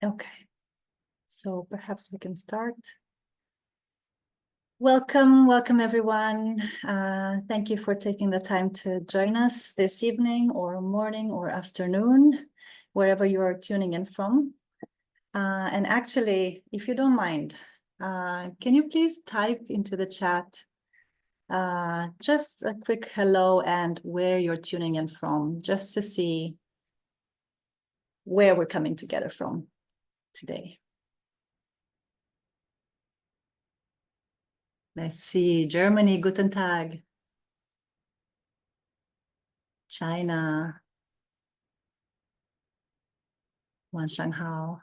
Okay, so perhaps we can start. Welcome everyone. Thank you for taking the time to join us this evening or morning or afternoon, wherever you are tuning in from. And actually, if you don't mind, can you please type into the chat just a quick hello and where you're tuning in from, just to see where we're coming together from today. Let's see, Germany, Guten Tag. China, Wanshanghao,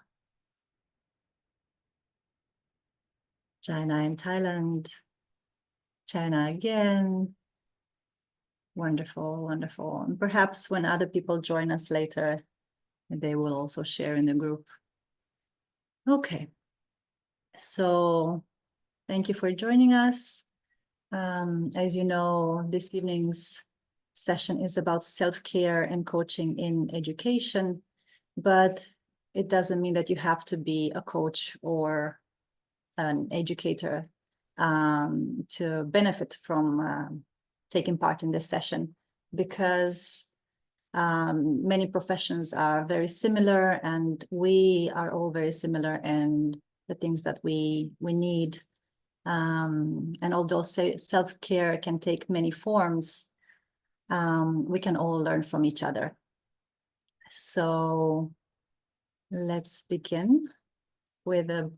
China and Thailand, China again. Wonderful, wonderful. And perhaps when other people join us later, they will also share in the group. Okay, so thank you for joining us. As you know, this evening's session is about self-care and coaching in education, but it doesn't mean that you have to be a coach or an educator to benefit from taking part in this session, because many professions are very similar and we are all very similar in the things that we need. And although self-care can take many forms, we can all learn from each other. So let's begin with a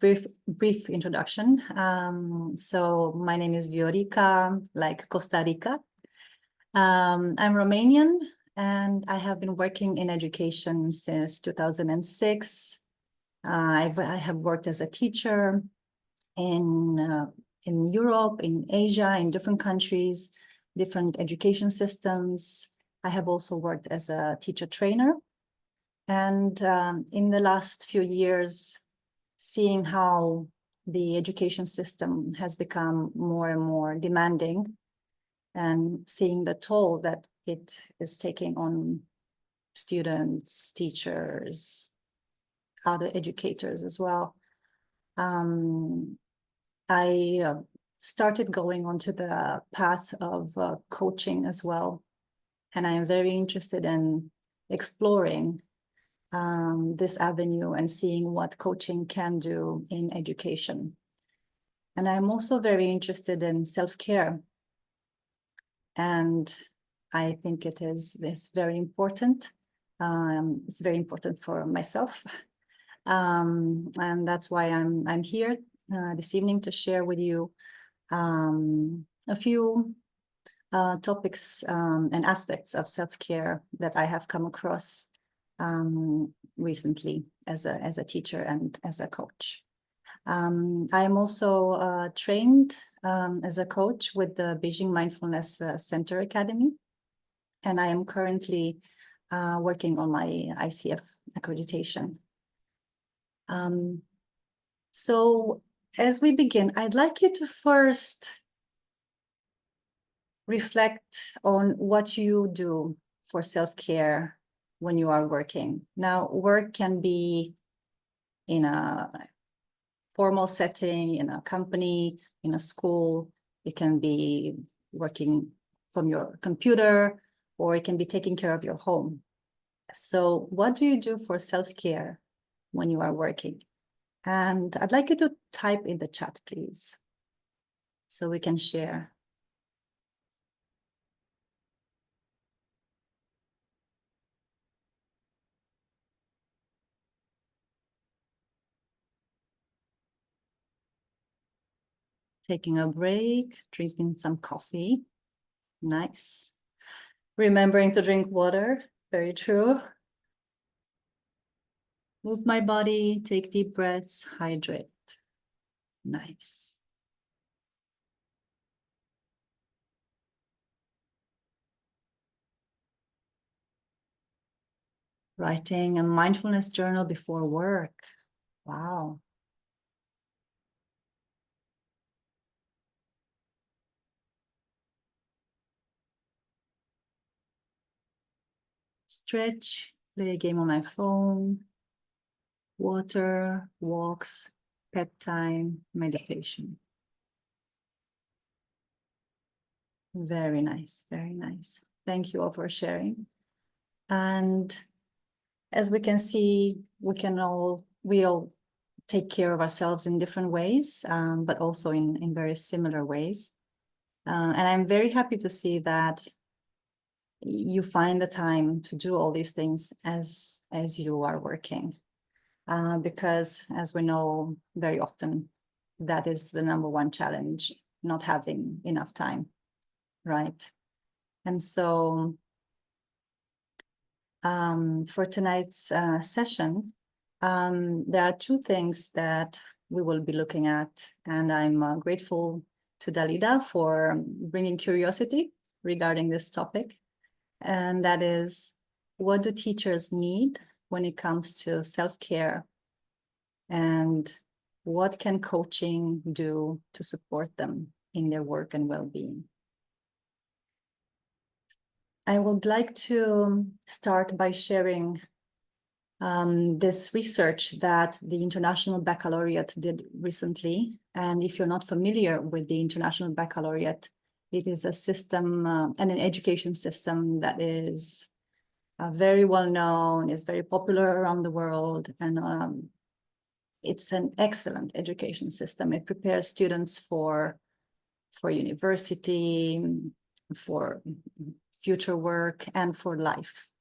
brief introduction. So my name is Viorica, like Costa Rica. I'm Romanian and I have been working in education since 2006. I have worked as a teacher in Europe, in Asia, in different countries, different education systems. I have also worked as a teacher trainer. And in the last few years, seeing how the education system has become more and more demanding and seeing the toll that it is taking on students, teachers, other educators as well. I started going onto the path of coaching as well. And I am very interested in exploring this avenue and seeing what coaching can do in education. And I'm also very interested in self-care. And I think it's very important. It's very important for myself. And that's why I'm here this evening to share with you a few topics and aspects of self-care that I have come across recently as a teacher and as a coach. I am also trained as a coach with the Beijing Mindfulness Center Academy, and I am currently working on my ICF accreditation. So as we begin, I'd like you to first reflect on what you do for self-care when you are working. Now, work can be in a formal setting, in a company, in a school. It can be working from your computer, or it can be taking care of your home. So what do you do for self-care when you are working? And I'd like you to type in the chat, please, so we can share. Taking a break, drinking some coffee. Nice. Remembering to drink water. Very true. Move my body, take deep breaths, hydrate. Nice. Writing a mindfulness journal before work. Wow. Stretch, play a game on my phone. water, walks, pet time, meditation. Very nice, very nice. Thank you all for sharing. And as we can see, we all take care of ourselves in different ways, but also in very similar ways. And I'm very happy to see that you find the time to do all these things as you are working. Because as we know, very often that is the number one challenge, not having enough time, right? And so for tonight's session, there are two things that we will be looking at, and I'm grateful to Dalida for bringing curiosity regarding this topic. And that is, what do teachers need when it comes to self-care? And what can coaching do to support them in their work and well-being? I would like to start by sharing this research that the International Baccalaureate did recently. And if you're not familiar with the International Baccalaureate, it is a system and an education system that is very well known, is very popular around the world, and it's an excellent education system. It prepares students for university, for future work, and for life.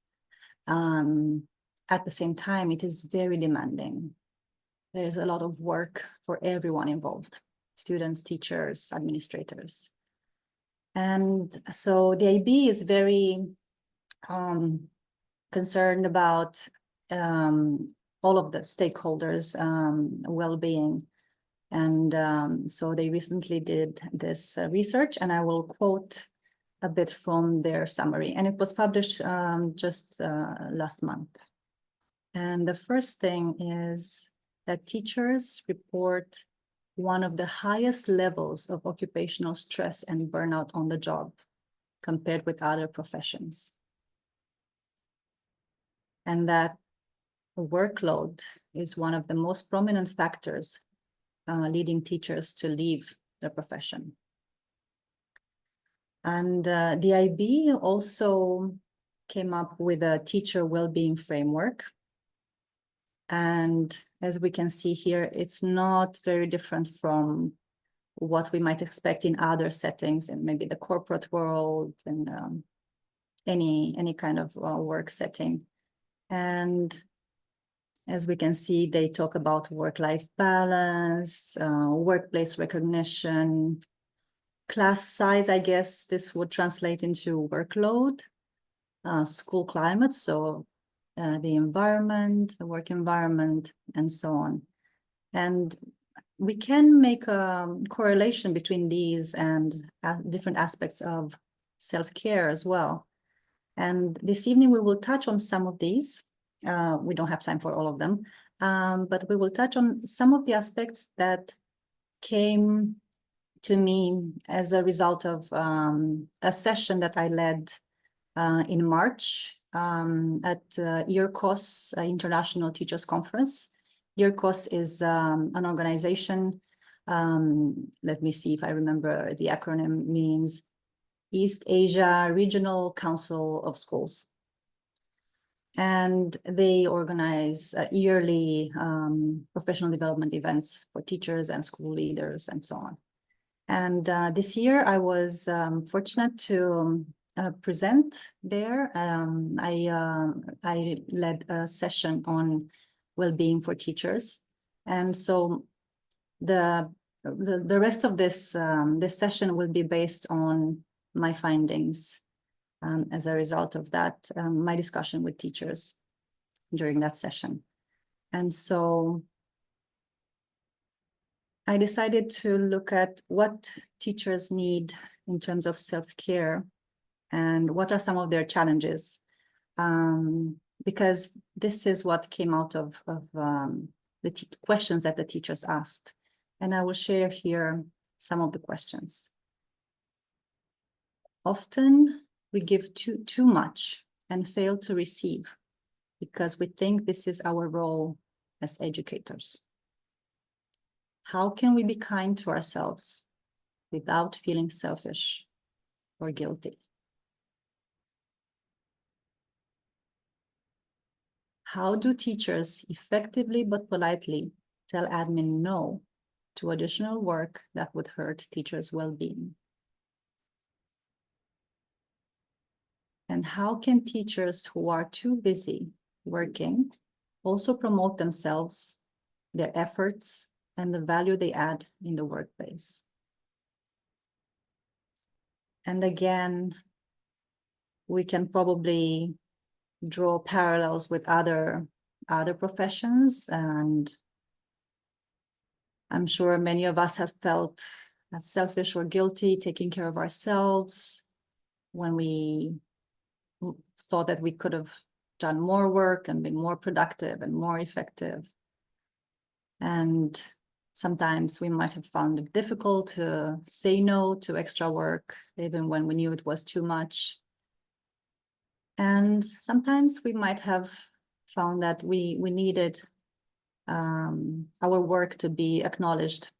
At the same time, it is very demanding. There is a lot of work for everyone involved, students, teachers, administrators. And so the IB is very concerned about all of the stakeholders' well-being. And so they recently did this research, and I will quote a bit from their summary. And it was published just last month. And the first thing is that teachers report one of the highest levels of occupational stress and burnout on the job compared with other professions. And that workload is one of the most prominent factors leading teachers to leave the profession. And the IB also came up with a teacher well-being framework. And as we can see here, it's not very different from what we might expect in other settings, in maybe the corporate world and any kind of work setting. And as we can see, they talk about work-life balance, workplace recognition, class size. I guess this would translate into workload, school climate, so the environment, the work environment, and so on. And we can make a correlation between these and different aspects of self-care as well. And this evening, we will touch on some of these. We don't have time for all of them, but we will touch on some of the aspects that came to me as a result of a session that I led in March at IRCOS, International Teachers Conference. IRCOS is an organization, let me see if I remember the acronym, means East Asia Regional Council of Schools. And they organize yearly professional development events for teachers and school leaders and so on. And this year I was fortunate to present there. I led a session on well-being for teachers. And so the rest of this session will be based on my findings as a result of that, my discussion with teachers during that session. And so I decided to look at what teachers need in terms of self-care and what are some of their challenges, because this is what came out of the questions that the teachers asked. And I will share here some of the questions. Often we give too much and fail to receive because we think this is our role as educators? How can we be kind to ourselves without feeling selfish or guilty? How do teachers effectively but politely tell admin no to additional work that would hurt teachers' well-being? And how can teachers who are too busy working also promote themselves, their efforts, and the value they add in the workplace? And again, we can probably draw parallels with other professions, and I'm sure many of us have felt selfish or guilty taking care of ourselves when we thought that we could have done more work and been more productive and more effective. And sometimes we might have found it difficult to say no to extra work, even when we knew it was too much. And sometimes we might have found that we needed our work to be acknowledged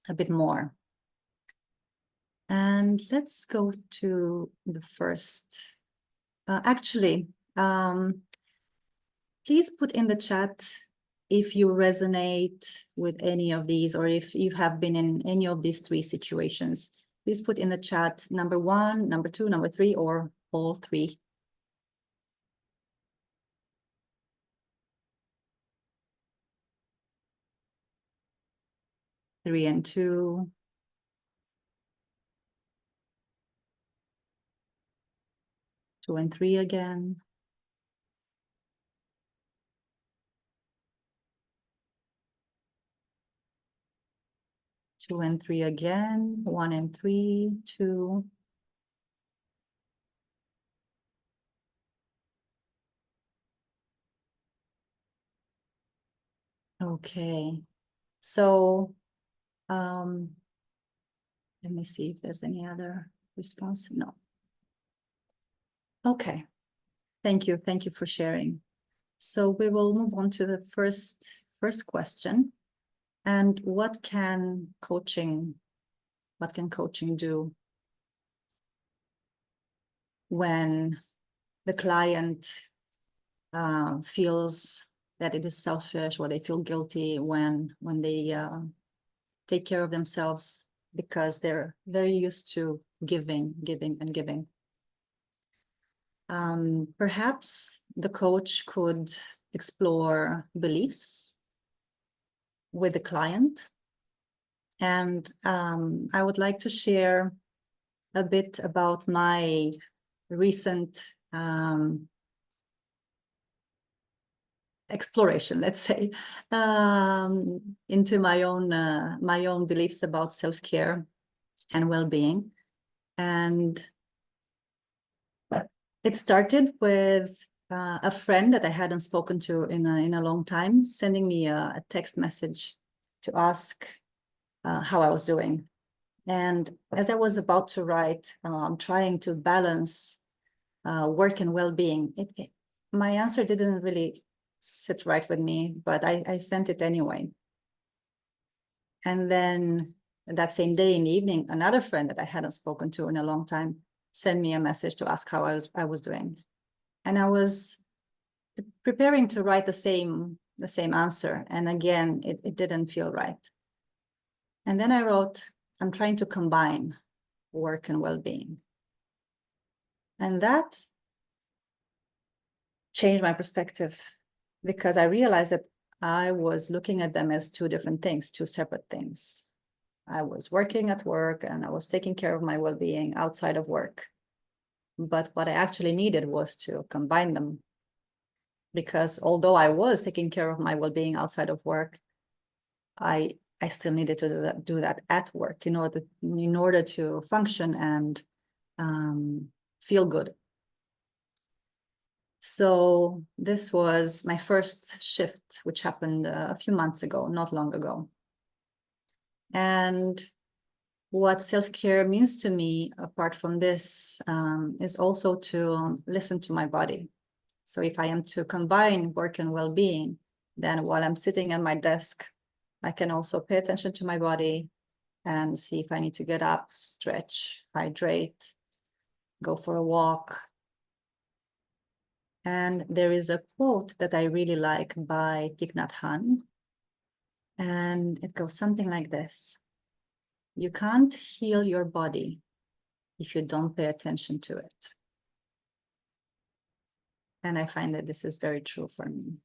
a bit more. And let's go to the first. Please put in the chat if you resonate with any of these, or if you have been in any of these three situations. Please put in the chat number 1, number 2, number 3, or all 3. Three and 2. 2 and 3 again. 2 and 3 again. 1 and 3, 2. Okay, so let me see if there's any other response. No. Okay, thank you for sharing. So we will move on to the first question. And what can coaching do when the client feels that it is selfish, or they feel guilty when they take care of themselves because they're very used to giving and giving? Perhaps the coach could explore beliefs with the client. And I would like to share a bit about my recent exploration, let's say, into my own beliefs about self-care and well-being. And it started with a friend that I hadn't spoken to in a long time, sending me a text message to ask how I was doing. And as I was about to write, I'm trying to balance work and well-being. My answer didn't really sit right with me, but I sent it anyway. And then that same day in the evening, another friend that I hadn't spoken to in a long time sent me a message to ask how I was doing. And I was preparing to write the same answer. And again, it didn't feel right. And then I wrote, I'm trying to combine work and well-being. And that changed my perspective, because I realized that I was looking at them as two different things, two separate things. I was working at work and I was taking care of my well-being outside of work. But what I actually needed was to combine them, because although I was taking care of my well-being outside of work, I still needed to do that at work in order to function and feel good. So this was my first shift, which happened a few months ago, not long ago. And what self-care means to me, apart from this, is also to listen to my body. So if I am to combine work and well-being, then while I'm sitting at my desk, I can also pay attention to my body and see if I need to get up, stretch, hydrate, go for a walk. And there is a quote that I really like by Thich Nhat Hanh, and it goes something like this: you can't heal your body if you don't pay attention to it. And I find that this is very true for me.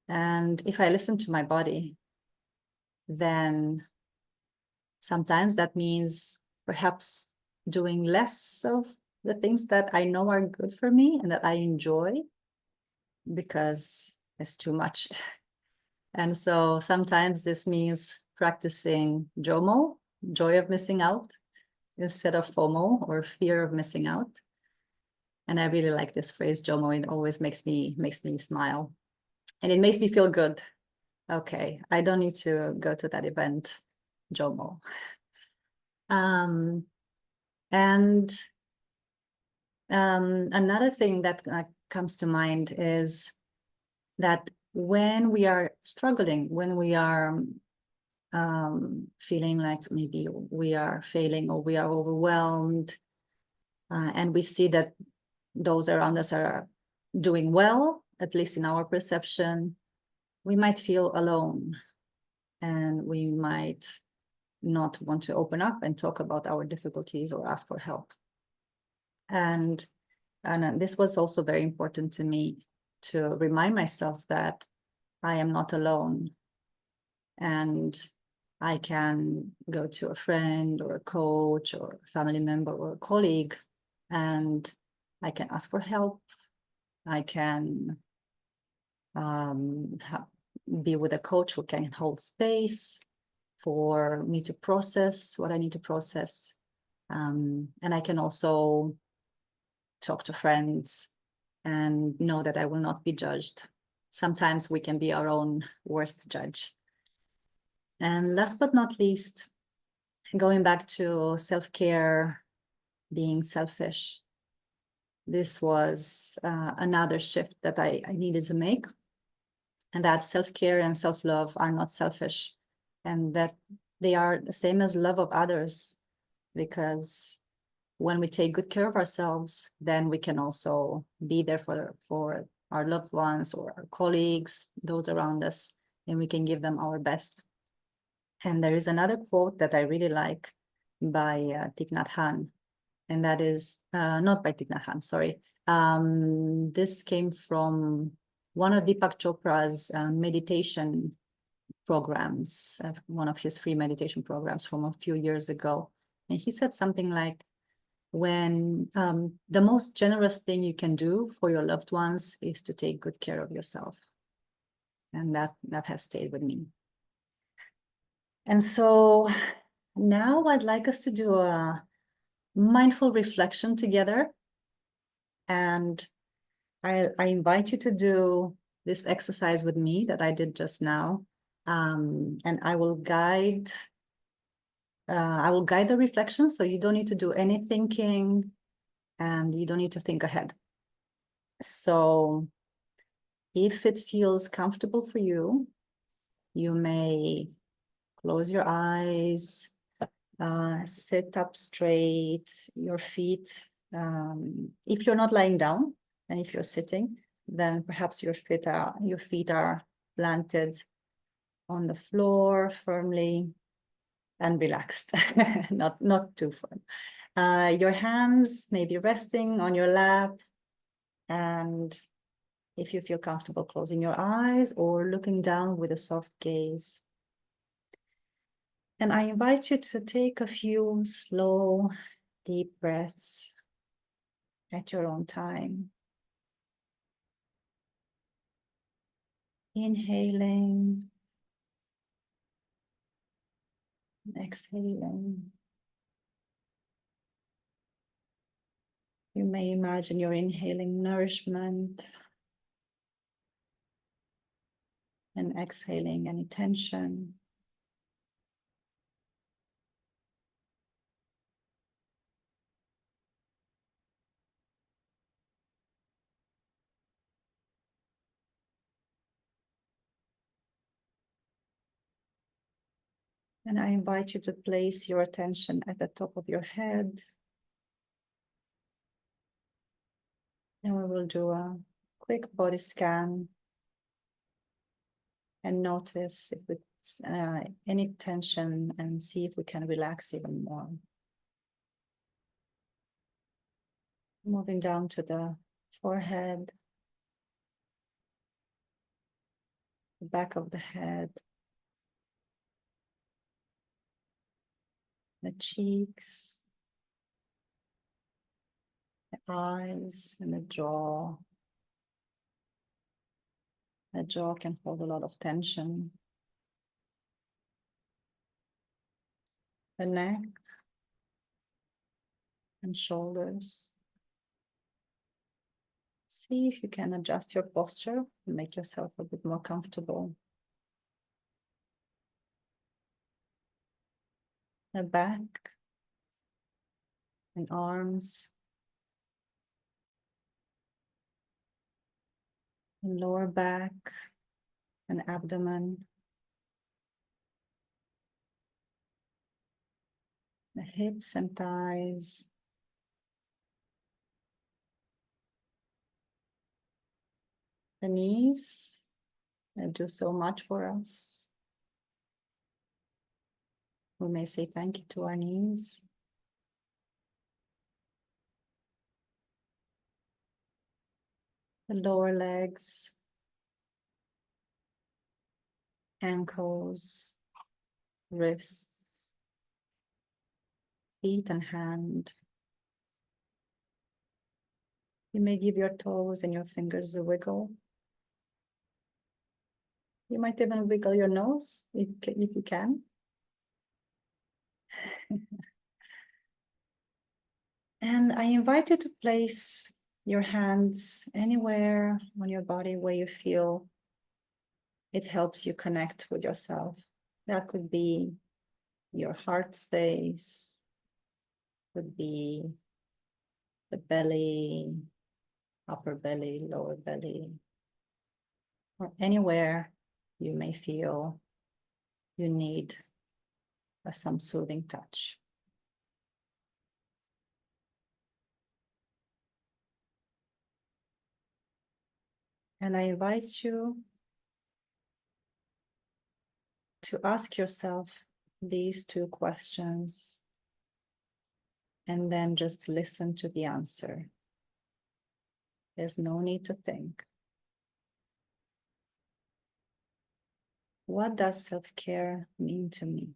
And if I listen to my body, then sometimes that means perhaps doing less of the things that I know are good for me and that I enjoy, because it's too much. And so sometimes this means practicing JOMO, joy of missing out, instead of FOMO, or fear of missing out. And I really like this phrase, JOMO. It always makes me smile. And it makes me feel good. Okay, I don't need to go to that event, JOMO. And another thing that comes to mind is that when we are struggling, when we are feeling like maybe we are failing or we are overwhelmed, and we see that those around us are doing well, at least in our perception, we might feel alone, and we might not want to open up and talk about our difficulties or ask for help. And this was also very important to me, to remind myself that I am not alone, and I can go to a friend or a coach or a family member or a colleague, and I can ask for help. I can be with a coach who can hold space for me to process what I need to process. And I can also talk to friends and know that I will not be judged. Sometimes we can be our own worst judge. And last but not least, going back to self-care, being selfish. This was another shift that I needed to make, and that self-care and self-love are not selfish, and that they are the same as love of others, because when we take good care of ourselves, then we can also be there for our loved ones or our colleagues, those around us, and we can give them our best. And there is another quote that I really like by Thich Nhat Hanh, and that is not by Thich Nhat Hanh, sorry. This came from one of Deepak Chopra's meditation programs, one of his free meditation programs from a few years ago. And he said something like, when the most generous thing you can do for your loved ones is to take good care of yourself. And that has stayed with me. And so now I'd like us to do a mindful reflection together. And I invite you to do this exercise with me that I did just now. And I will guide the reflection, so you don't need to do any thinking and you don't need to think ahead. So if it feels comfortable for you, you may close your eyes, sit up straight, your feet. If you're not lying down, and if you're sitting, then perhaps your feet are planted on the floor firmly and relaxed, not too firm. Your hands may be resting on your lap, and if you feel comfortable closing your eyes or looking down with a soft gaze. And I invite you to take a few slow, deep breaths at your own time. Inhaling, exhaling. You may imagine you're inhaling nourishment and exhaling any tension. And I invite you to place your attention at the top of your head. And we will do a quick body scan and notice if it's any tension and see if we can relax even more. Moving down to the forehead, the back of the head, the cheeks, the eyes, and the jaw. The jaw can hold a lot of tension. The neck and shoulders. See if you can adjust your posture and make yourself a bit more comfortable. The back and arms, and lower back and abdomen, the hips and thighs, the knees that do so much for us. We may say thank you to our knees. The lower legs, ankles, wrists, feet and hand. You may give your toes and your fingers a wiggle. You might even wiggle your nose if you can. And I invite you to place your hands anywhere on your body where you feel it helps you connect with yourself. That could be your heart space, could be the belly, upper belly, lower belly, or anywhere you may feel you need some soothing touch. And I invite you to ask yourself these two questions and then just listen to the answer. There's no need to think. What does self-care mean to me?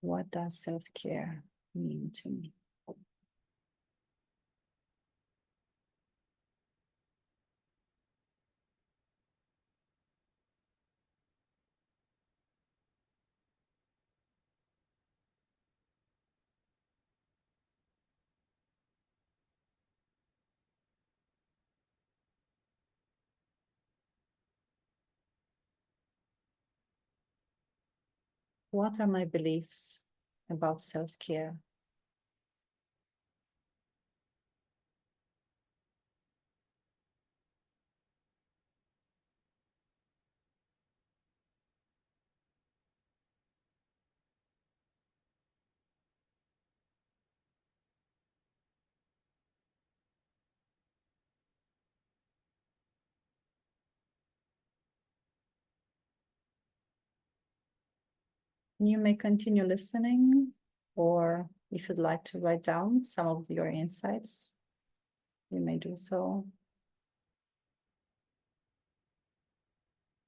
What does self-care mean to me? What are my beliefs about self-care? You may continue listening, or if you'd like to write down some of your insights, you may do so.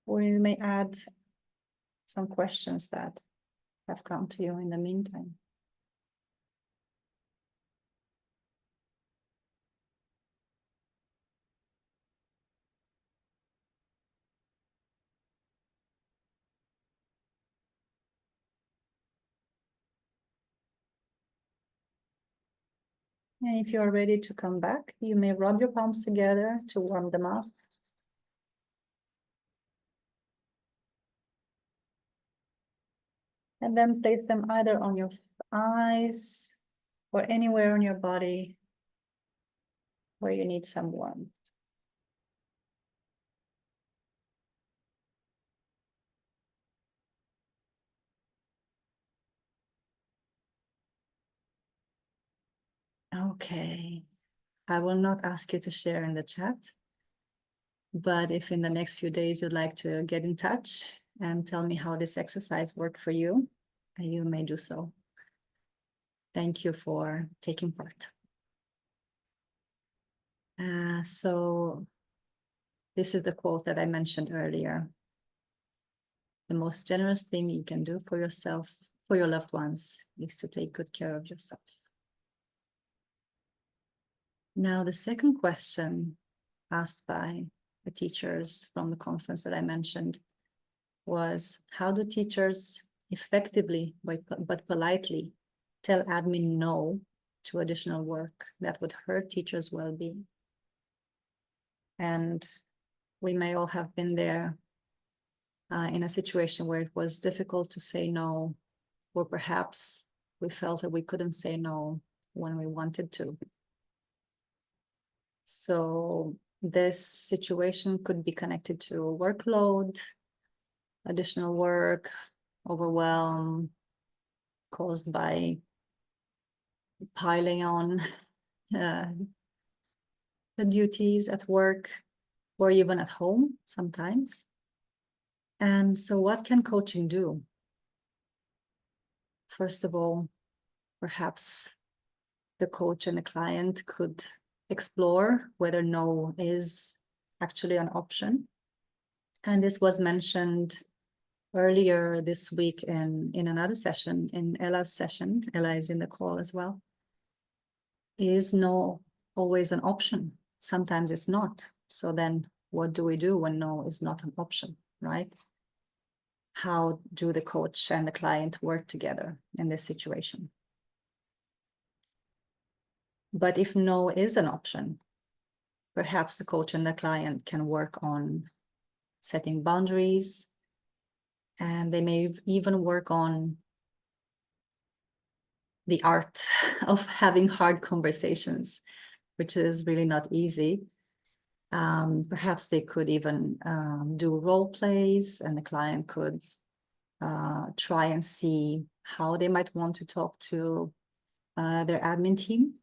Or you may add some questions that have come to you in the meantime. And if you are ready to come back, you may rub your palms together to warm them up. And then place them either on your eyes or anywhere on your body where you need some warmth. Okay, I will not ask you to share in the chat, but if in the next few days you'd like to get in touch and tell me how this exercise worked for you, you may do so. Thank you for taking part. So this is the quote that I mentioned earlier. The most generous thing you can do for yourself, for your loved ones, is to take good care of yourself. Now, the second question asked by the teachers from the conference that I mentioned was, how do teachers effectively but politely tell admin no to additional work that would hurt teachers' well-being? And we may all have been there in a situation where it was difficult to say no, or perhaps we felt that we couldn't say no when we wanted to. So this situation could be connected to workload, additional work, overwhelm caused by piling on the duties at work or even at home sometimes. And so what can coaching do? First of all, perhaps the coach and the client could explore whether no is actually an option. And this was mentioned earlier this week in another session, in Ella's session. Ella is in the call as well. Is no always an option? Sometimes it's not. So then what do we do when no is not an option, right? How do the coach and the client work together in this situation? But if no is an option, perhaps the coach and the client can work on setting boundaries, and they may even work on the art of having hard conversations, which is really not easy. Perhaps they could even do role plays, and the client could try and see how they might want to talk to their admin team.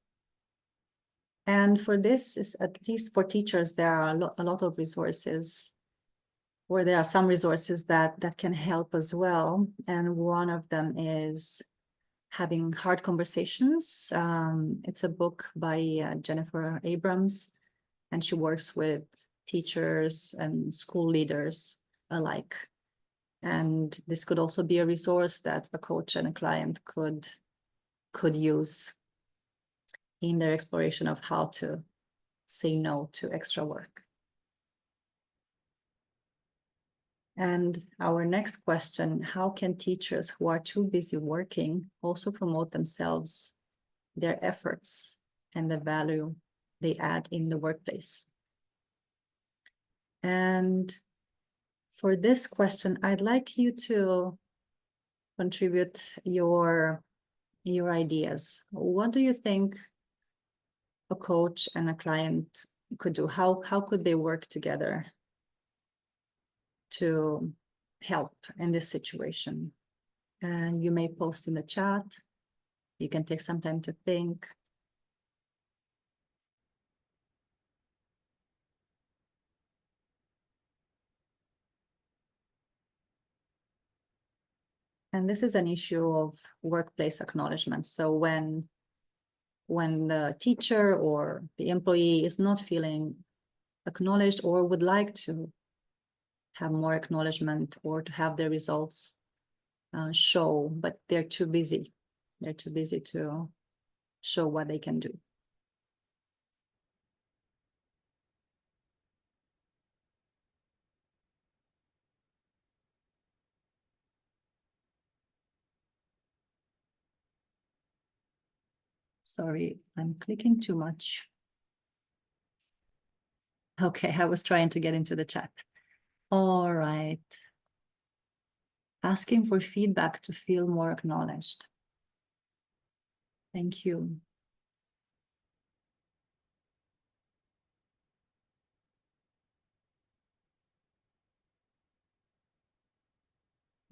And for this, is at least for teachers, there are a lot of resources, or there are some resources that can help as well. And one of them is Having Hard Conversations. It's a book by Jennifer Abrams, and she works with teachers and school leaders alike. And this could also be a resource that a coach and a client could use in their exploration of how to say no to extra work. And our next question, how can teachers who are too busy working also promote themselves, their efforts, and the value they add in the workplace? And for this question, I'd like you to contribute your ideas. What do you think a coach and a client could do? How could they work together to help in this situation? And you may post in the chat. You can take some time to think. And this is an issue of workplace acknowledgement. So when the teacher or the employee is not feeling acknowledged or would like to have more acknowledgement or to have their results show, but they're too busy. They're too busy to show what they can do. Sorry, I'm clicking too much. Okay, I was trying to get into the chat. All right. Asking for feedback to feel more acknowledged. Thank you.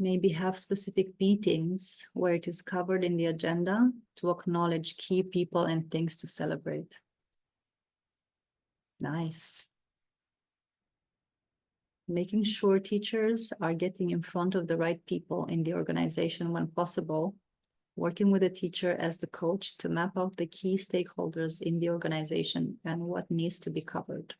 maybe have specific meetings where it is covered in the agenda to acknowledge key people and things to celebrate. Nice. Making sure teachers are getting in front of the right people in the organization when possible, working with the teacher as the coach to map out the key stakeholders in the organization and what needs to be covered.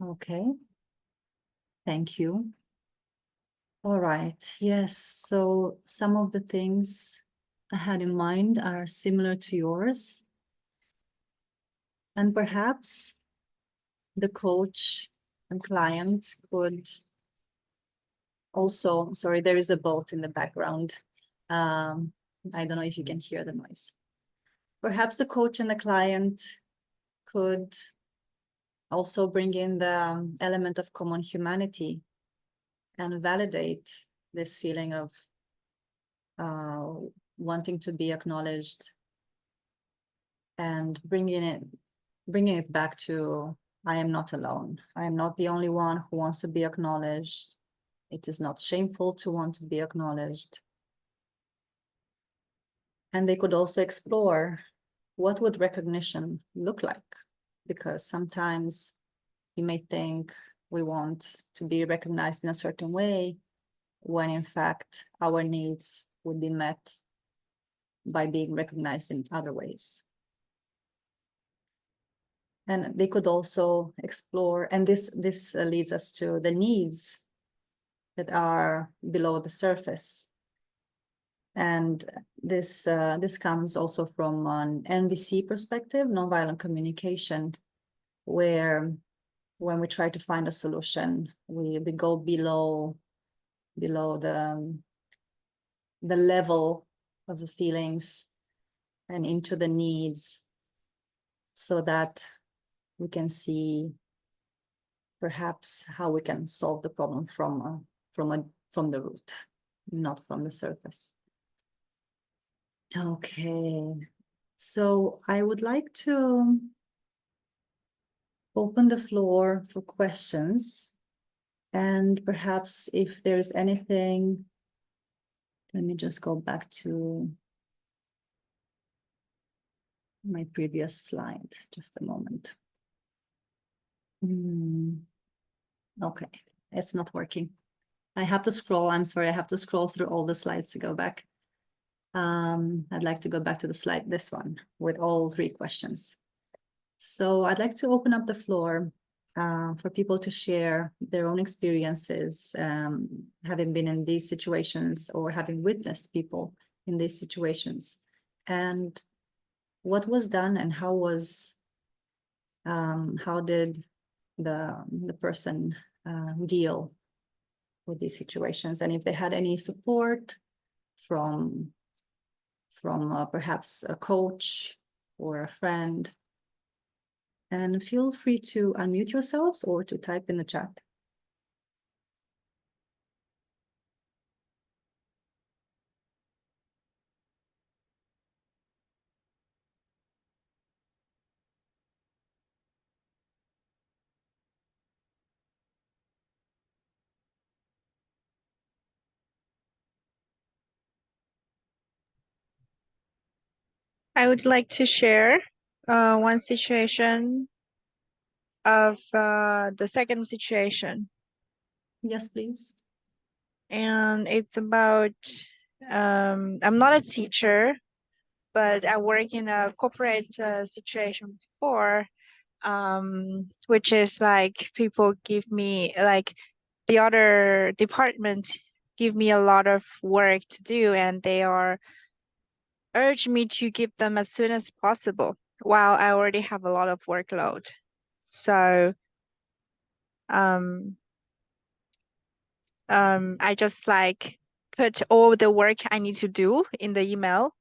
Okay, thank you. All right, yes, so some of the things I had in mind are similar to yours. And perhaps the coach and client could also, sorry, there is a boat in the background. I don't know if you can hear the noise. Perhaps the coach and the client could also bring in the element of common humanity and validate this feeling of wanting to be acknowledged and bringing it back to, I am not alone. I am not the only one who wants to be acknowledged. It is not shameful to want to be acknowledged. And they could also explore what would recognition look like? Because sometimes you may think we want to be recognized in a certain way, when in fact our needs would be met by being recognized in other ways. And they could also explore, and this leads us to the needs that are below the surface. And this comes also from an NVC perspective, nonviolent communication, where when we try to find a solution, we go below the level of the feelings and into the needs, so that we can see perhaps how we can solve the problem from the root, not from the surface. Okay, so I would like to open the floor for questions, and perhaps if there's anything, let me just go back to my previous slide, just a moment. Okay, it's not working. I have to scroll, I'm sorry, I have to scroll through all the slides to go back. I'd like to go back to the slide, this one, with all 3 questions. So I'd like to open up the floor for people to share their own experiences, having been in these situations or having witnessed people in these situations, and what was done and how did the person deal with these situations, and if they had any support from perhaps a coach or a friend. And feel free to unmute yourselves or to type in the chat. I would like to share one situation of the second situation. Yes, please. And it's about, I'm not a teacher, but I work in a corporate situation before, which is like people give me, like the other department give me a lot of work to do, and they urge me to give them as soon as possible, while I already have a lot of workload. So I just like put all the work I need to do in the email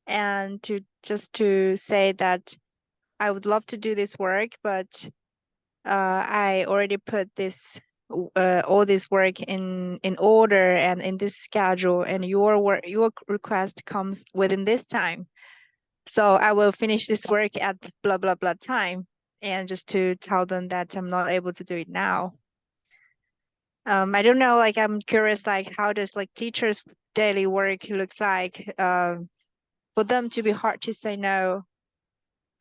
and to just to say that I would love to do this work, but I already put this all this work in order and in this schedule, and your request comes within this time. So I will finish this work at blah blah blah time, and just to tell them that I'm not able to do it now. I don't know, like I'm curious, like how does like teachers' daily work looks like for them to be hard to say no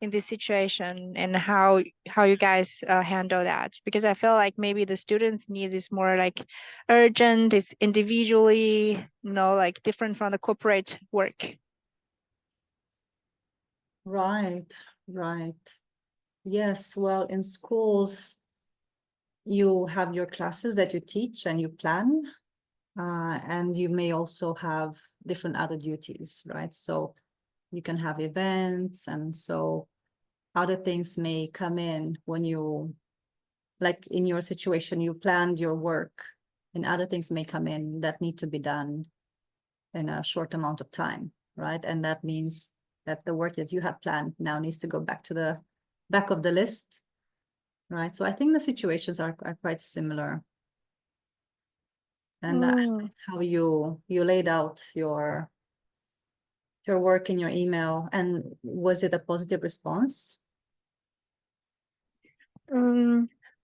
in this situation, and how you guys handle that, because I feel like maybe the students' needs is more like urgent, it's individually, like different from the corporate work. Right, right. Yes, well, in schools, you have your classes that you teach and you plan, and you may also have different other duties, right? So you can have events, and so other things may come in when you, like in your situation, you planned your work, and other things may come in that need to be done in a short amount of time, right? And that means that the work that you had planned now needs to go back to the back of the list, right? So I think the situations are quite similar. And how you laid out your work in your email, and was it a positive response?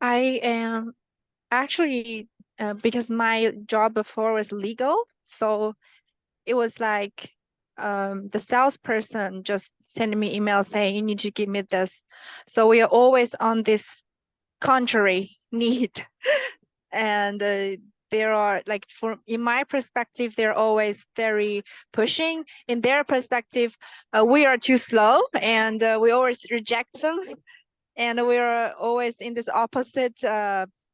I am actually because my job before was legal, so it was like the salesperson just sending me emails saying you need to give me this. So we are always on this contrary need. And there are like, in my perspective, they're always very pushing. In their perspective, we are too slow, and we always reject them. And we are always in this opposite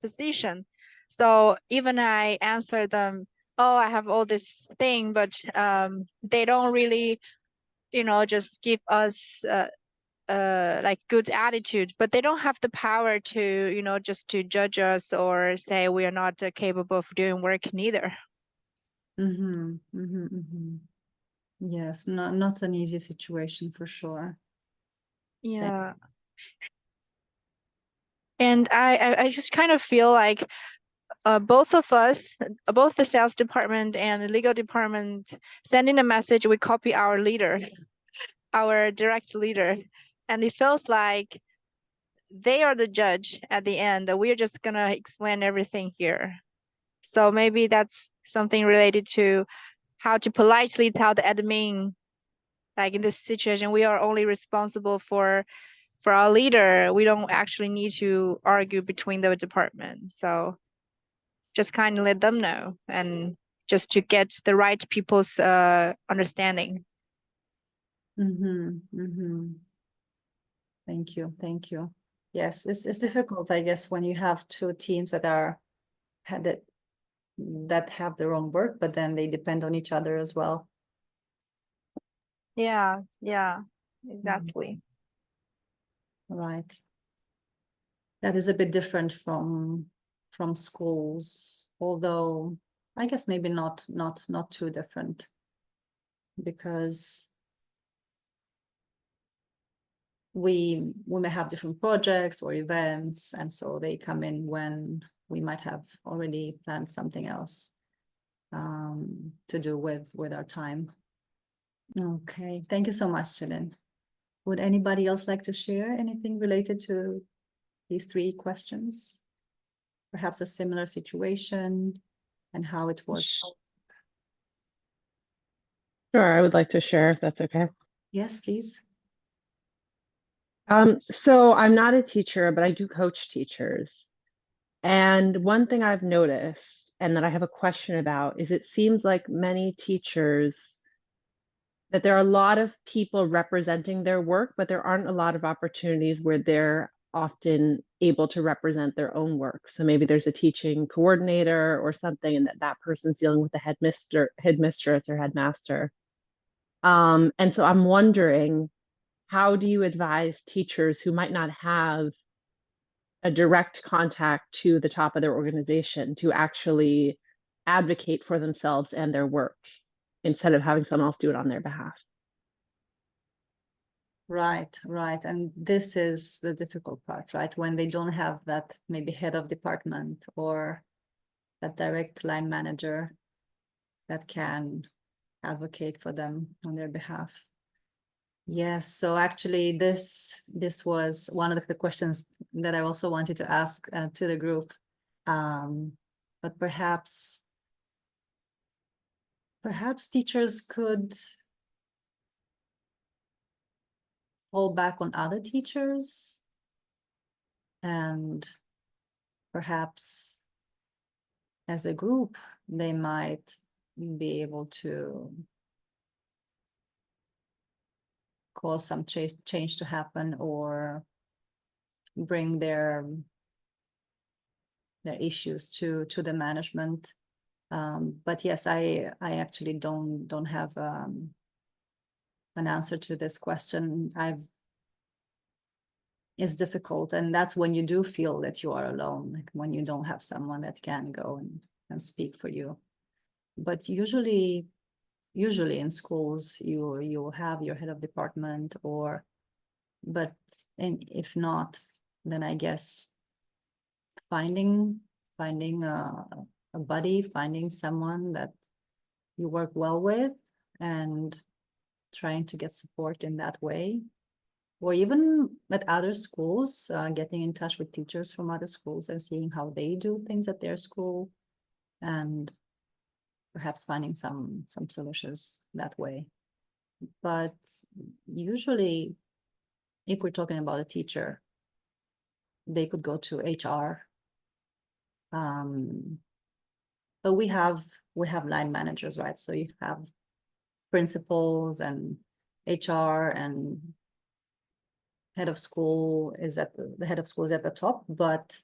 position. So even I answer them, oh, I have all this thing, but they don't really, just give us like good attitude, but they don't have the power to, just to judge us or say we are not capable of doing work neither. Yes, not an easy situation for sure. Yeah. And I just kind of feel like both of us, both the sales department and the legal department, sending a message, we copy our leader, our direct leader. And it feels like they are the judge at the end. We're just gonna explain everything here. So maybe that's something related to how to politely tell the admin, like in this situation, we are only responsible for our leader. We don't actually need to argue between the departments. So just kind of let them know, and just to get the right people's understanding. Thank you, thank you. Yes, it's difficult, I guess, when you have two teams that are that have their own work, but then they depend on each other as well. Yeah, exactly. Right. That is a bit different from schools, although I guess maybe not too different, because we may have different projects or events, and so they come in when we might have already planned something else to do with our time. Okay, thank you so much, Chilin. Would anybody else like to share anything related to these three questions? Perhaps a similar situation and how it was. Sure, I would like to share if that's okay. Yes, please. So I'm not a teacher, but I do coach teachers. And one thing I've noticed and that I have a question about is it seems like many teachers, that there are a lot of people representing their work, but there aren't a lot of opportunities where they're often able to represent their own work. So maybe there's a teaching coordinator or something, and that person's dealing with the headmistress or headmaster. And so I'm wondering, how do you advise teachers who might not have a direct contact to the top of their organization to actually advocate for themselves and their work instead of having someone else do it on their behalf? Right, right. And this is the difficult part, right? When they don't have that maybe head of department or that direct line manager that can advocate for them on their behalf. Yes, so actually this was one of the questions that I also wanted to ask to the group. But perhaps teachers could fall back on other teachers, and perhaps as a group they might be able to cause some change to happen, or bring their issues to the management. But yes, I actually don't have an answer to this question. It's difficult, and that's when you do feel that you are alone, like when you don't have someone that can go and speak for you. But usually in schools you have your head of department, and if not, then I guess finding a buddy, finding someone that you work well with, and trying to get support in that way. Or even at other schools, getting in touch with teachers from other schools and seeing how they do things at their school, and perhaps finding some solutions that way. But usually, if we're talking about a teacher, they could go to HR. But we have line managers, right? So you have principals and HR, and head of school is at the head of school is at the top, but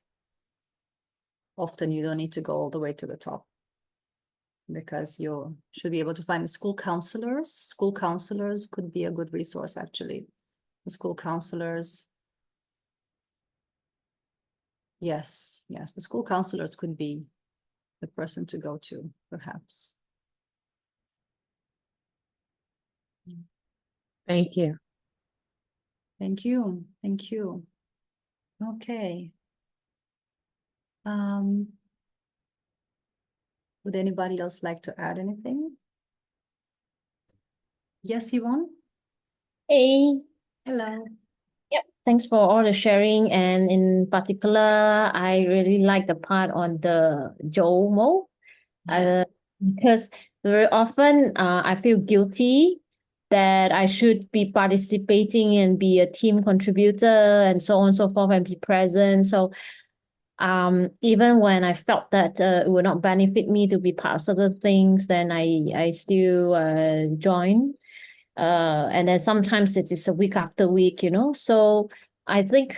often you don't need to go all the way to the top, because you should be able to find the school counselors. School counselors could be a good resource, actually. The school counselors. Yes, the school counselors could be the person to go to, perhaps. Thank you. Thank you. Thank you. Okay. Would anybody else like to add anything? Yes, Yvonne? Hey, Hello. yep, thanks for all the sharing. And in particular, I really like the part on the JOMO, because very often I feel guilty that I should be participating and be a team contributor and so on and so forth, and be present. So even when I felt that it would not benefit me to be part of certain things, then I still join. And then sometimes it is a week after week, So I think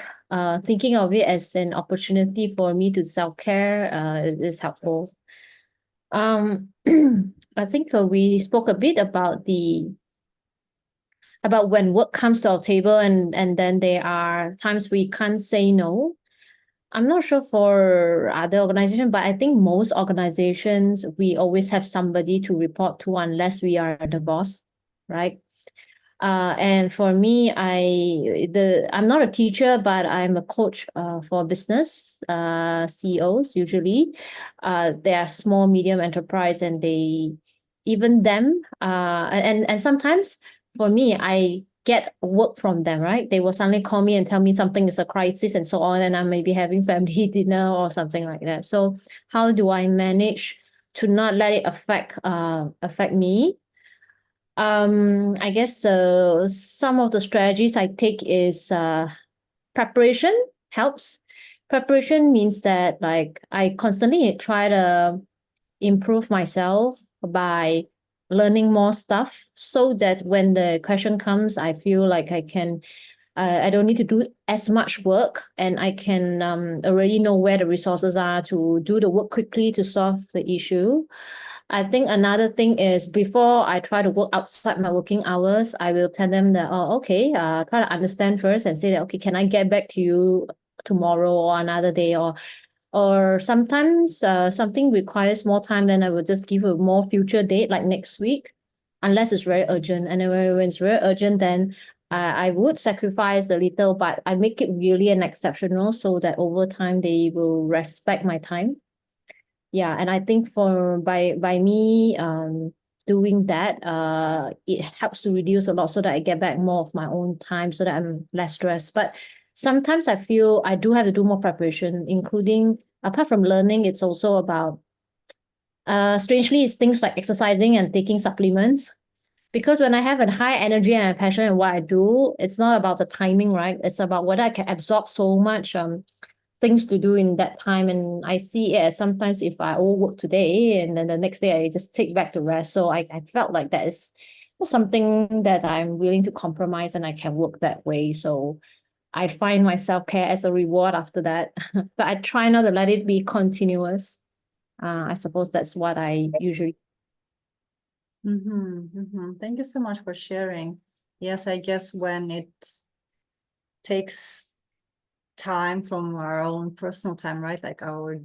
thinking of it as an opportunity for me to self-care is helpful. I think we spoke a bit about when work comes to our table, and then there are times we can't say no. I'm not sure for other organizations, but I think most organizations, we always have somebody to report to unless we are the boss, right? And for me, I'm not a teacher, but I'm a coach for business CEOs usually. They are small, medium enterprise, and and sometimes for me, I get work from them, right? They will suddenly call me and tell me something is a crisis and so on, and I may be having family dinner or something like that. So how do I manage to not let it affect me? I guess some of the strategies I take is preparation helps. Preparation means that like I constantly try to improve myself by learning more stuff, so that when the question comes, I feel like I don't need to do as much work, and I can already know where the resources are to do the work quickly to solve the issue. I think another thing is, before I try to work outside my working hours, I will tell them that, oh, okay, try to understand first and say that, okay, can I get back to you tomorrow or another day, or sometimes something requires more time, then I will just give a more future date, like next week, unless it's very urgent. And then when it's very urgent, then I would sacrifice a little, but I make it really an exceptional so that over time they will respect my time. Yeah, and I think by me doing that, it helps to reduce a lot so that I get back more of my own time so that I'm less stressed. But sometimes I feel I do have to do more preparation, including apart from learning, it's also about strangely it's things like exercising and taking supplements. Because when I have a high energy and a passion in what I do, it's not about the timing, right? It's about whether I can absorb so much things to do in that time. And I see it as sometimes if I overwork today and then the next day I just take back the rest. So I felt like that is something that I'm willing to compromise and I can work that way. So I find my self-care as a reward after that. But I try not to let it be continuous. I suppose that's what I usually. Thank you so much for sharing. Yes, I guess when it takes time from our own personal time, right? Like our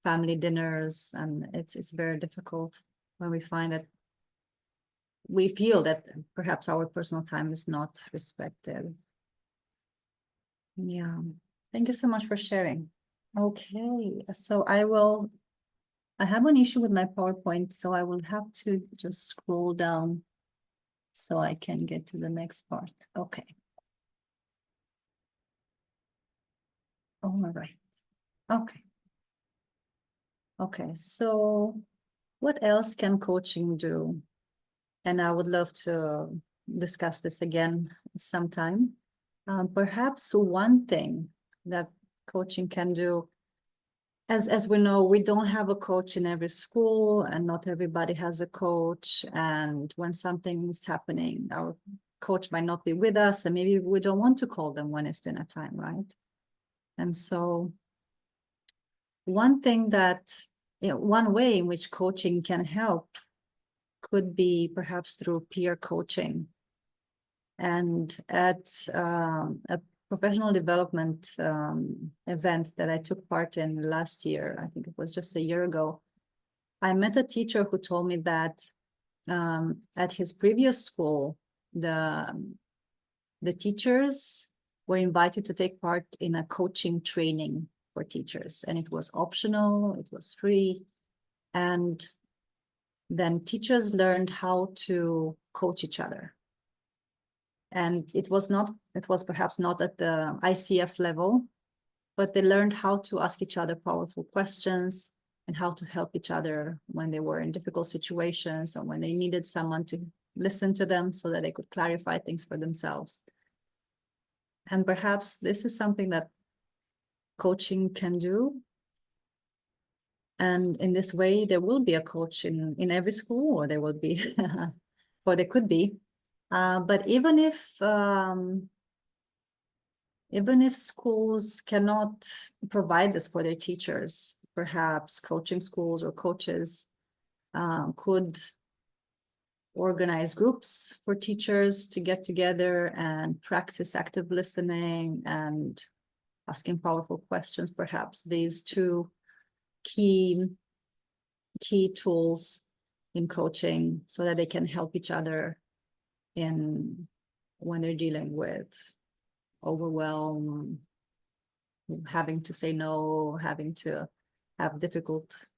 family dinners, and it's very difficult when we find that we feel that perhaps our personal time is not respected. Yeah, thank you so much for sharing. Okay, so I have an issue with my PowerPoint, so I will have to just scroll down so I can get to the next part. Okay. All right. Okay. Okay, so what else can coaching do? And I would love to discuss this again sometime. Perhaps one thing that coaching can do, as we know, we don't have a coach in every school and not everybody has a coach. And when something is happening, our coach might not be with us and maybe we don't want to call them when it's dinner time, right? And so one thing that, one way in which coaching can help could be perhaps through peer coaching. And at a professional development event that I took part in last year, I think it was just a year ago, I met a teacher who told me that at his previous school, the teachers were invited to take part in a coaching training for teachers, and it was optional, it was free, and then teachers learned how to coach each other. And it was perhaps not at the ICF level, but they learned how to ask each other powerful questions and how to help each other when they were in difficult situations or when they needed someone to listen to them so that they could clarify things for themselves. And perhaps this is something that coaching can do. And in this way, there will be a coach in every school, or there will be, or there could be. But even if schools cannot provide this for their teachers, perhaps coaching schools or coaches could organize groups for teachers to get together and practice active listening and asking powerful questions. Perhaps these two key tools in coaching so that they can help each other when they're dealing with overwhelm, having to say no, having to have difficult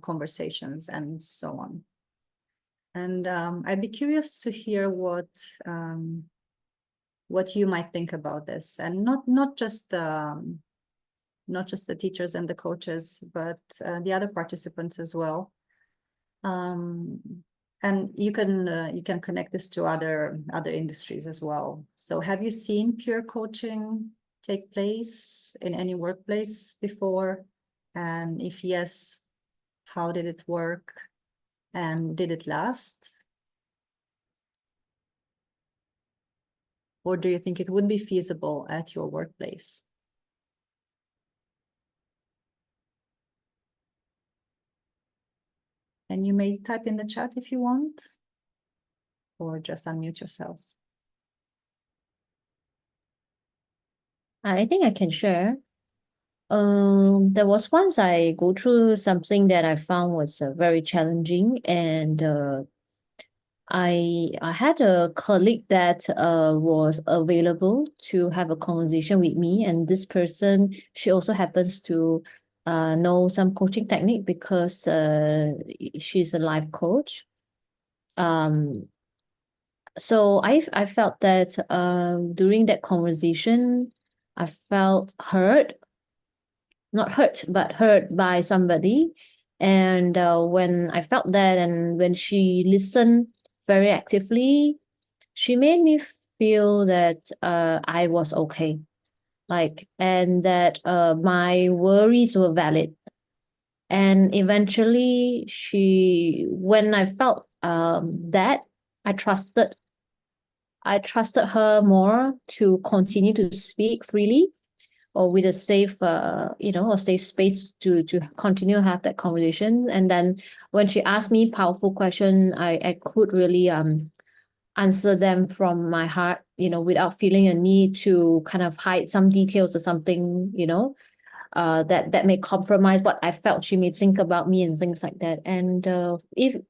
conversations, and so on. And I'd be curious to hear what you might think about this, and not just the teachers and the coaches, but the other participants as well. And you can connect this to other industries as well. So have you seen peer coaching take place in any workplace before? And if yes, how did it work? And did it last? Or do you think it would be feasible at your workplace? And you may type in the chat if you want, or just unmute yourselves. I think I can share. There was once I go through something that I found was very challenging, and I had a colleague that was available to have a conversation with me, and this person, she also happens to know some coaching technique because she's a life coach. So I felt that during that conversation, I felt heard, not hurt, but heard by somebody. And when I felt that, and when she listened very actively, she made me feel that I was okay, like, and that my worries were valid. And eventually, when I felt that, I trusted I trusted her more to continue to speak freely, or with a safe, a safe space to continue to have that conversation. And then when she asked me powerful question, I could really answer them from my heart, without feeling a need to kind of hide some details or something, that may compromise what I felt she may think about me and things like that. And if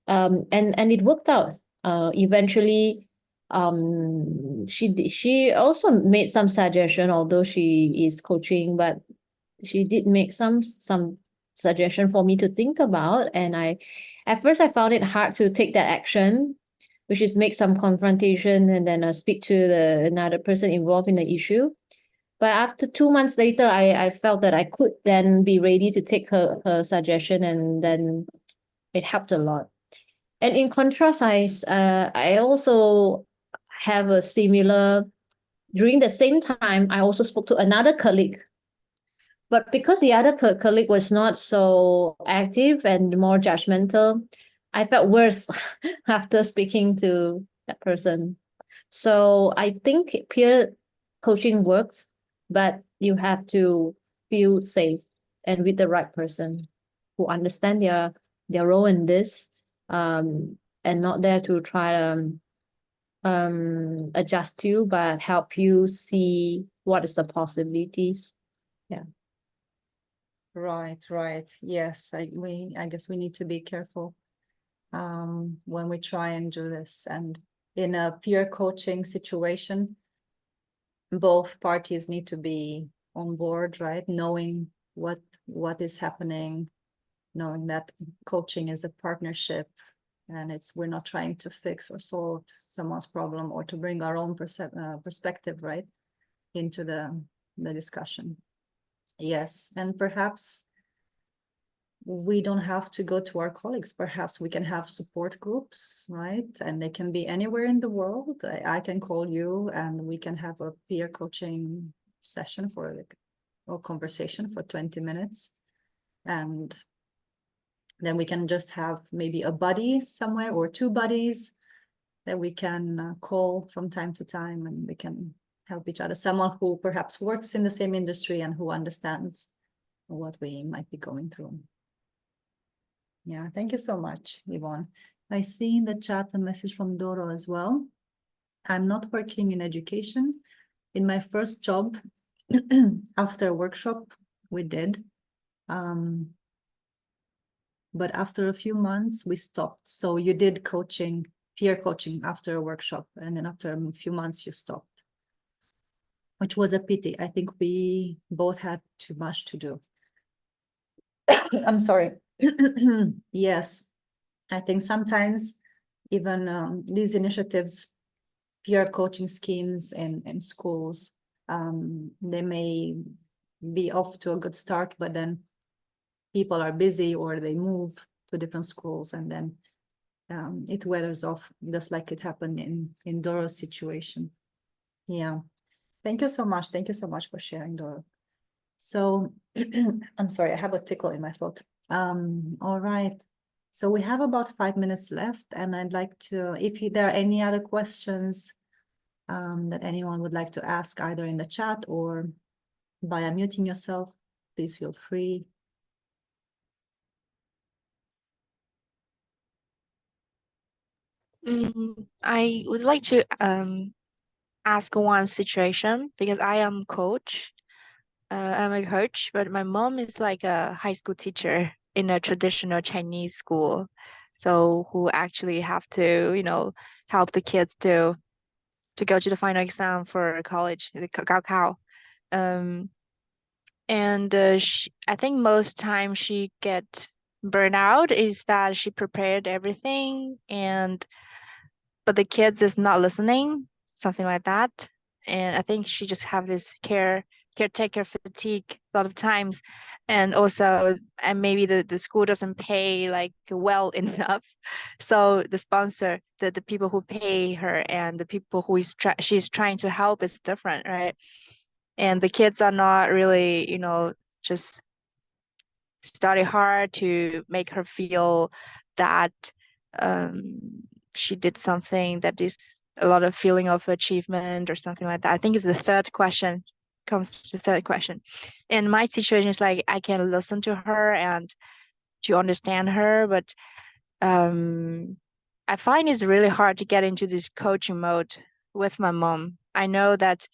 and it worked out. Eventually, she also made some suggestion, although she is coaching, but she did make some suggestion for me to think about. And at first I found it hard to take that action, which is make some confrontation and then speak to another person involved in the issue. But after 2 months later, I felt that I could then be ready to take her suggestion, and then it helped a lot. And in contrast, I also have a similar. During the same time, I also spoke to another colleague, but because the other colleague was not so active and more judgmental, I felt worse after speaking to that person. So I think peer coaching works, but you have to feel safe and with the right person who understand their role in this, and not there to try to adjust you, but help you see what is the possibilities. Yeah. Right. Yes, I guess we need to be careful when we try and do this. And in a peer coaching situation, both parties need to be on board, right? Knowing what is happening, knowing that coaching is a partnership, and we're not trying to fix or solve someone's problem or to bring our own perspective, right, into the discussion. Yes, and perhaps we don't have to go to our colleagues. Perhaps we can have support groups, right? And they can be anywhere in the world. I can call you and we can have a peer coaching session or conversation for 20 minutes. And then we can just have maybe a buddy somewhere or two buddies that we can call from time to time, and we can help each other. Someone who perhaps works in the same industry and who understands what we might be going through. Yeah, thank you so much, Yvonne. I see in the chat a message from Doro as well. I'm not working in education. In my first job, after a workshop, we did. But after a few months, we stopped. So you did coaching, peer coaching after a workshop, and then after a few months, you stopped, which was a pity. I think we both had too much to do. I'm sorry. Yes, I think sometimes even these initiatives, peer coaching schemes in schools, they may be off to a good start, but then people are busy or they move to different schools, and then it weathers off, just like it happened in Doro's situation. Yeah, thank you so much. Thank you so much for sharing, Doro. So I'm sorry, I have a tickle in my throat. All right. So we have about 5 minutes left, and I'd like to, if there are any other questions that anyone would like to ask, either in the chat or by unmuting yourself, please feel free. I would like to ask one situation, because I am coach. I'm a coach, but my mom is like a high school teacher in a traditional Chinese school. so who actually have to, you know, help the kids to go to the final exam for college, the Cao. And I think most time she get burnout is that she prepared everything, and but the kids is not listening, something like that. And I think she just have this caretaker fatigue a lot of times, and also and maybe the school doesn't pay like well enough, so the sponsor, the people who pay her and the people who she's trying to help is different, right? And the kids are not really, you know, just study hard to make her feel that she did something that is a lot of feeling of achievement or something like that. I think it's the third question, comes to the third question. And my situation is like I can listen to her and to understand her, but I find it's really hard to get into this coaching mode with my mom. I know that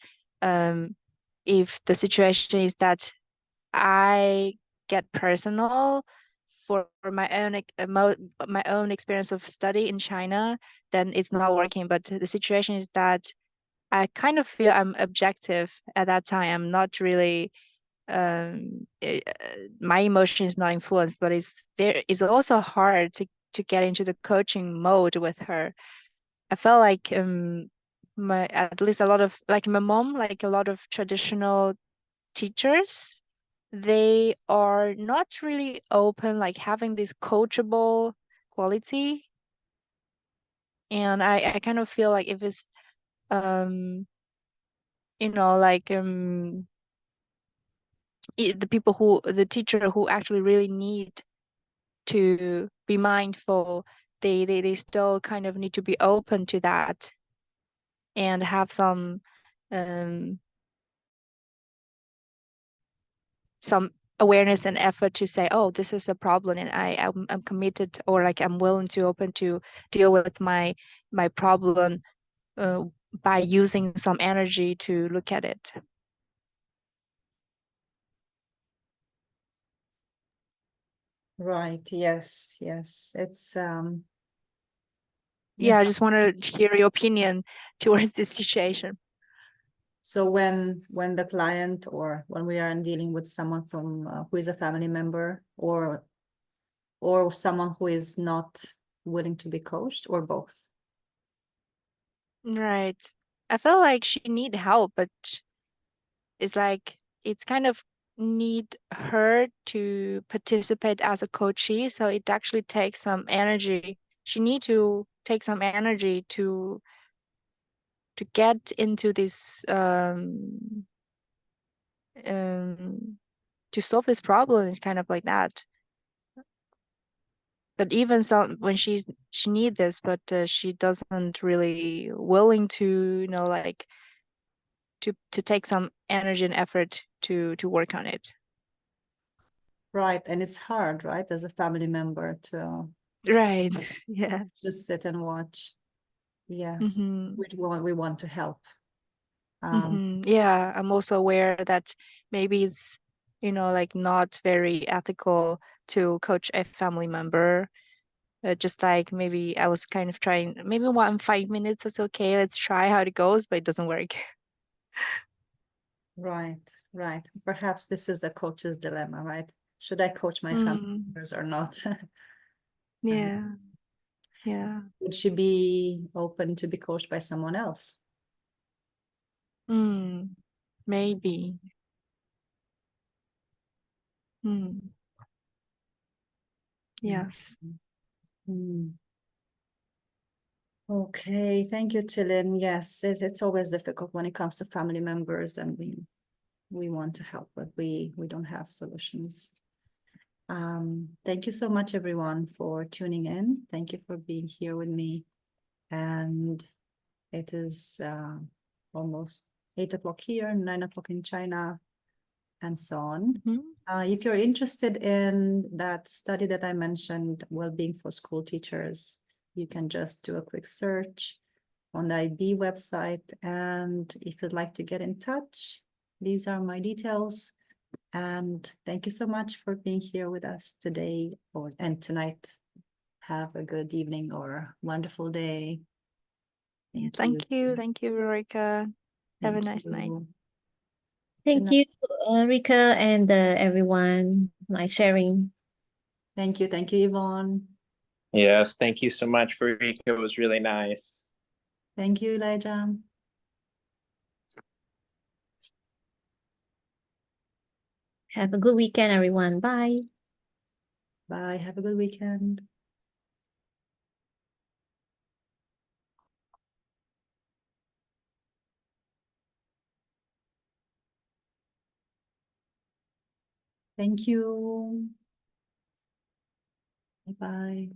if the situation is that I get personal for my own experience of study in China, then it's not working. But the situation is that I kind of feel I'm objective at that time. I'm not really my emotion is not influenced, but it's also hard to get into the coaching mode with her. I felt like my at least a lot of like my mom, like a lot of traditional teachers, they are not really open, like having this coachable quality. And I kind of feel like if it's you know, like the teacher who actually really need to be mindful, they still kind of need to be open to that and have um some awareness and effort to say, oh, this is a problem, and I'm committed, or like I'm willing to open to deal with my problem uh, by using some energy to look at it. Right. Yes. Yes. It's Yeah, I yes. just wanted to hear your opinion towards this situation. So when the client, or when we are dealing with someone from who is a family member, or someone who is not willing to be coached, or both. Right. I feel like she need help, but it's like it's kind of need her to participate as a coachee, so it actually takes some energy. She need to take some energy to get into this to solve this problem. It's kind of like that. But even so, when she need this, but she doesn't really willing to, you know, like to take some energy and effort to work on it. Right. And it's hard, right, as a family member to Right. Yes. just sit and watch. Yes. Mm-hmm. We want to help. Yeah, I'm also aware that maybe it's, you know, like not very ethical to coach a family member. Just like maybe I was kind of trying, maybe 5 minutes is okay, let's try how it goes, but it doesn't work. Right. Right. Perhaps this is a coach's dilemma, right? Should I coach my family members or not? Yeah. Yeah. Would she be open to be coached by someone else? Maybe. Yes. Mm. Okay, thank you, Chilin. Yes, it's always difficult when it comes to family members, and we want to help, but we don't have solutions. Thank you so much, everyone, for tuning in. Thank you for being here with me. And it is almost 8 o'clock here, 9 o'clock in China, and so on. If you're interested in that study that I mentioned, Wellbeing for School Teachers, you can just do a quick search on the IB website. And if you'd like to get in touch, these are my details. And thank you so much for being here with us today and tonight. have a good evening or wonderful day. Yeah, Thank you. Thank you, Viorica. Have a Thank nice night. you. Thank night. you, Rika, and everyone. Nice sharing. Thank you. Thank you, Yvonne. Yes, thank you so much, Viorica. It was really nice. Thank you, Elijah. Have a good weekend, everyone. Bye. Bye. Have a good weekend. Thank you. Bye-bye.